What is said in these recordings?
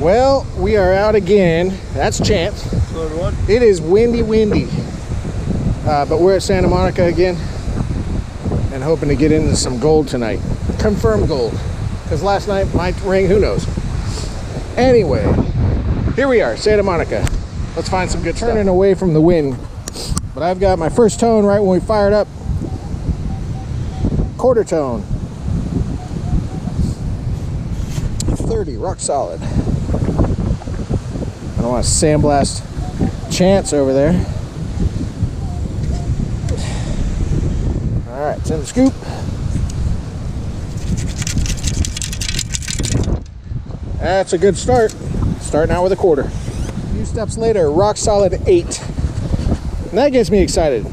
Well, we are out again. That's Chance. It is windy, but we're at Santa Monica again and hoping to get into some gold tonight. Confirmed gold, because last night my ring, who knows. Anyway, here we are, Santa Monica. Let's find some good stuff. Turning away from the wind, but I've got my first tone right when we fired up. Quarter tone. 30, rock solid. I don't want to sandblast Chance over there. All right, it's in the scoop. That's a good start. Starting out with a quarter. A few steps later, rock solid 8. And that gets me excited.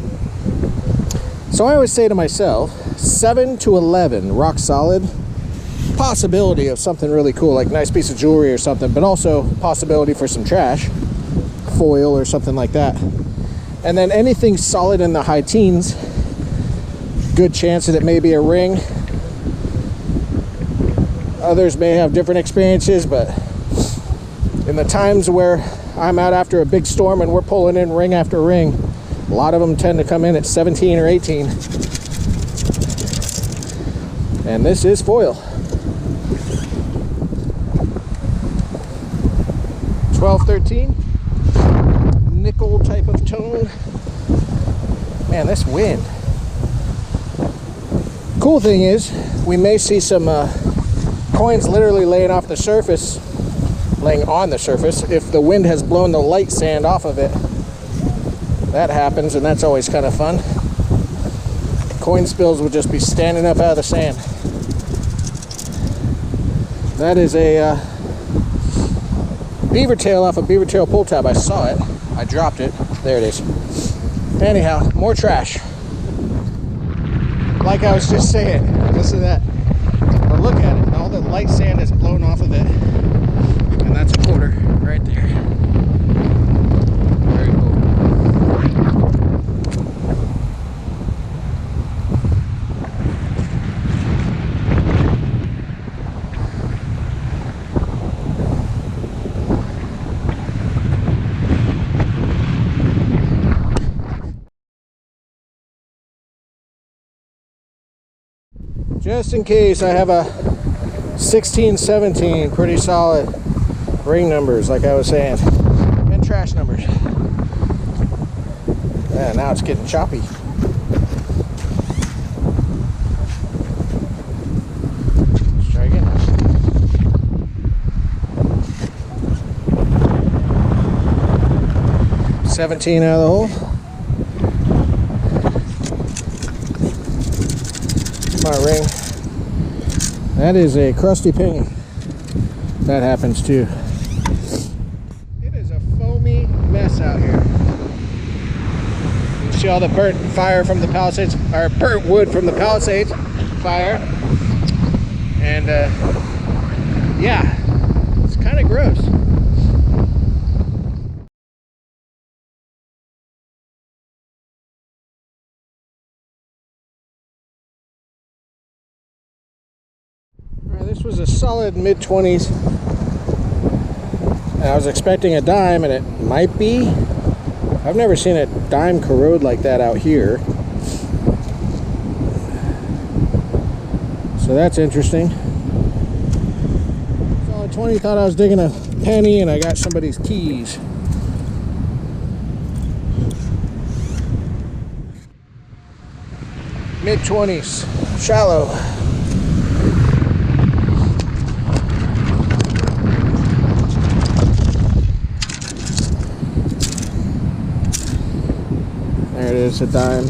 So I always say to myself, 7 to 11, rock solid. Possibility of something really cool, like a nice piece of jewelry or something, but also possibility for some trash, foil or something like that. And then anything solid in the high teens, good chance that it may be a ring. Others may have different experiences, but in the times where I'm out after a big storm and we're pulling in ring after ring, a lot of them tend to come in at 17 or 18. And this is foil. 12, 13, nickel type of tone. Man, this wind. Cool thing is, we may see some coins literally laying on the surface if the wind has blown the light sand off of it. That happens, and that's always kind of fun. Coin spills will just be standing up out of the sand. That is a beaver tail off a beaver tail pull tab. I saw it. I dropped it. There it is. Anyhow, more trash. Like I was just saying, listen to that. But look at it. All the light sand is blown off of it. And that's a quarter right there. Very cool. Just in case, I have a 16, 17, pretty solid ring numbers, like I was saying, and trash numbers. Yeah, now it's getting choppy. Let's try again. $17 out of the hole. My ring. That is a crusty penny. That happens too. It is a foamy mess out here. You see all the burnt fire from the Palisades, or burnt wood from the Palisades fire. And yeah, it's kind of gross. This was a solid mid-20s. And I was expecting a dime, and it might be. I've never seen a dime corrode like that out here. So that's interesting. Solid 20, thought I was digging a penny, and I got somebody's keys. Mid-20s, shallow. There it is, a dime.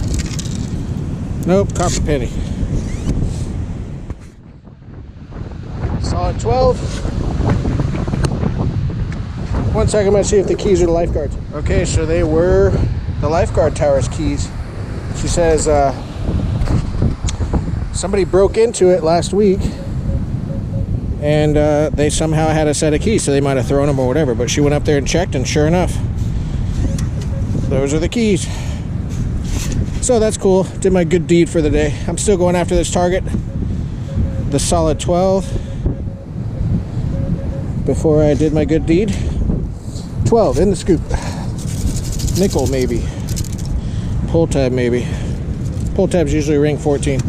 Nope, copper penny. Solid 12. 1 second, I'm gonna see if the keys are the lifeguards. Okay, so they were the lifeguard tower's keys. She says somebody broke into it last week and they somehow had a set of keys, so they might have thrown them or whatever, but she went up there and checked, and sure enough, those are the keys. So that's cool. Did my good deed for the day. I'm still going after this target, the solid 12. before I did my good deed. 12 in the scoop. Nickel maybe. Pull tab maybe. Pull tab's usually ring 14.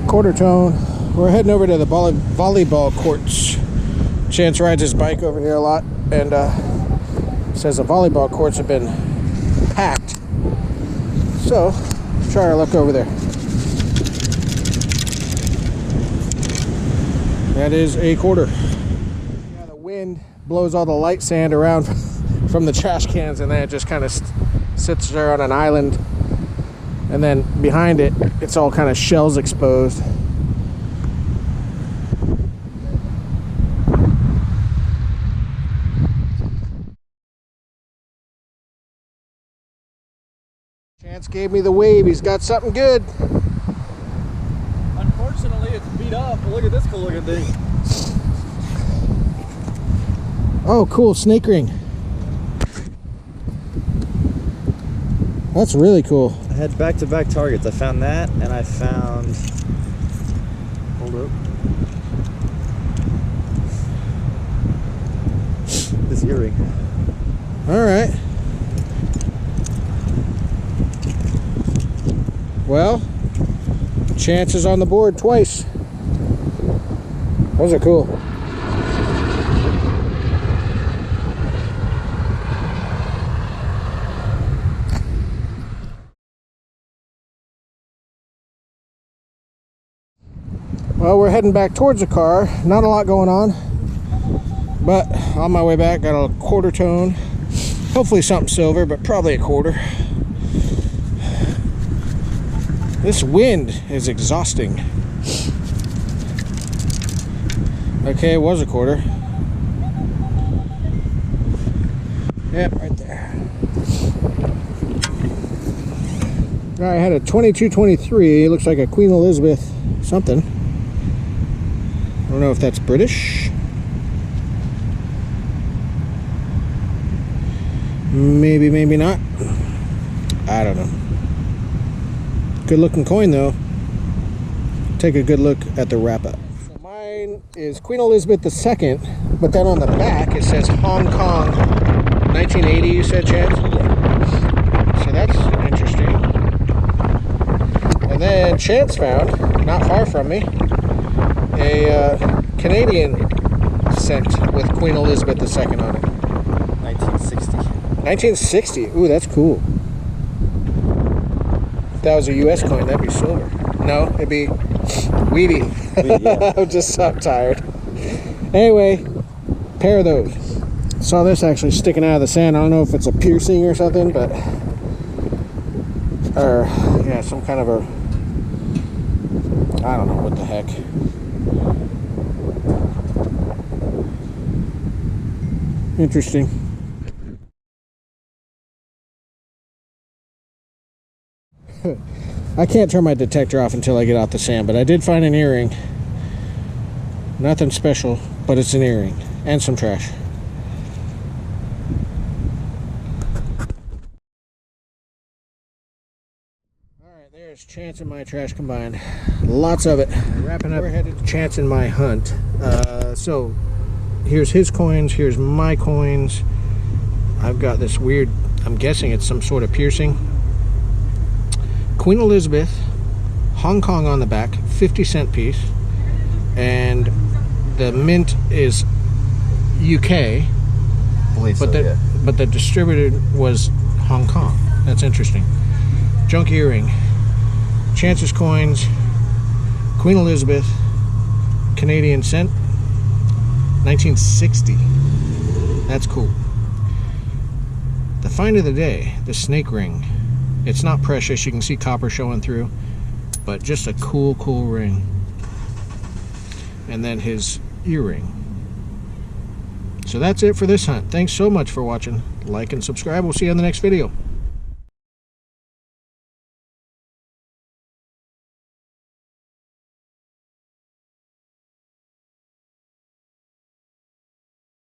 Quarter tone. We're heading over to the volleyball courts. Chance rides his bike over here a lot, and says the volleyball courts have been packed. So, try our luck over there. That is a quarter. Yeah, the wind blows all the light sand around from the trash cans, and then it just kind of sits there on an island. And then behind it, it's all kind of shells exposed. Chance gave me the wave. He's got something good. Unfortunately, it's beat up, but look at this cool looking thing. Oh, cool. Snake ring. That's really cool. I had back-to-back targets. I found that, and I found... Hold up. This earring. All right. Well, Chance is on the board twice. Those are cool. Well, we're heading back towards the car. Not a lot going on, but on my way back, got a quarter tone. Hopefully something silver, but probably a quarter. This wind is exhausting. Okay, it was a quarter. Yep, right there. All right, I had a 22-23. Looks like a Queen Elizabeth something. I don't know if that's British. Maybe, maybe not. I don't know. Good looking coin though. Take a good look at the wrap up. So mine is Queen Elizabeth II, but then on the back it says Hong Kong 1980, you said, Chance? So that's interesting. And then Chance found, not far from me, a Canadian cent with Queen Elizabeth II on it. 1960. 1960. Ooh, that's cool. If that was a US coin, that'd be silver. No, it'd be weedy. Yeah. I'm just so tired. Anyway, pair of those. Saw this actually sticking out of the sand. I don't know if it's a piercing or something, but or yeah, some kind of a, I don't know what the heck. Interesting. I can't turn my detector off until I get out the sand, but I did find an earring. Nothing special, but it's an earring and some trash. Alright, there's Chance and my trash combined. Lots of it. Wrapping up, we're headed to Chance and my hunt. So here's his coins, here's my coins. I've got this weird, I'm guessing it's some sort of piercing. Queen Elizabeth, Hong Kong on the back, 50-cent piece, and the mint is UK, but the distributor was Hong Kong. That's interesting. Junk earring, Chance's coins, Queen Elizabeth, Canadian cent, 1960. That's cool. The find of the day, the snake ring. It's not precious, you can see copper showing through, but just a cool ring. And then his earring. So that's it for this hunt. Thanks so much for watching. Like and subscribe. We'll see you on the next video.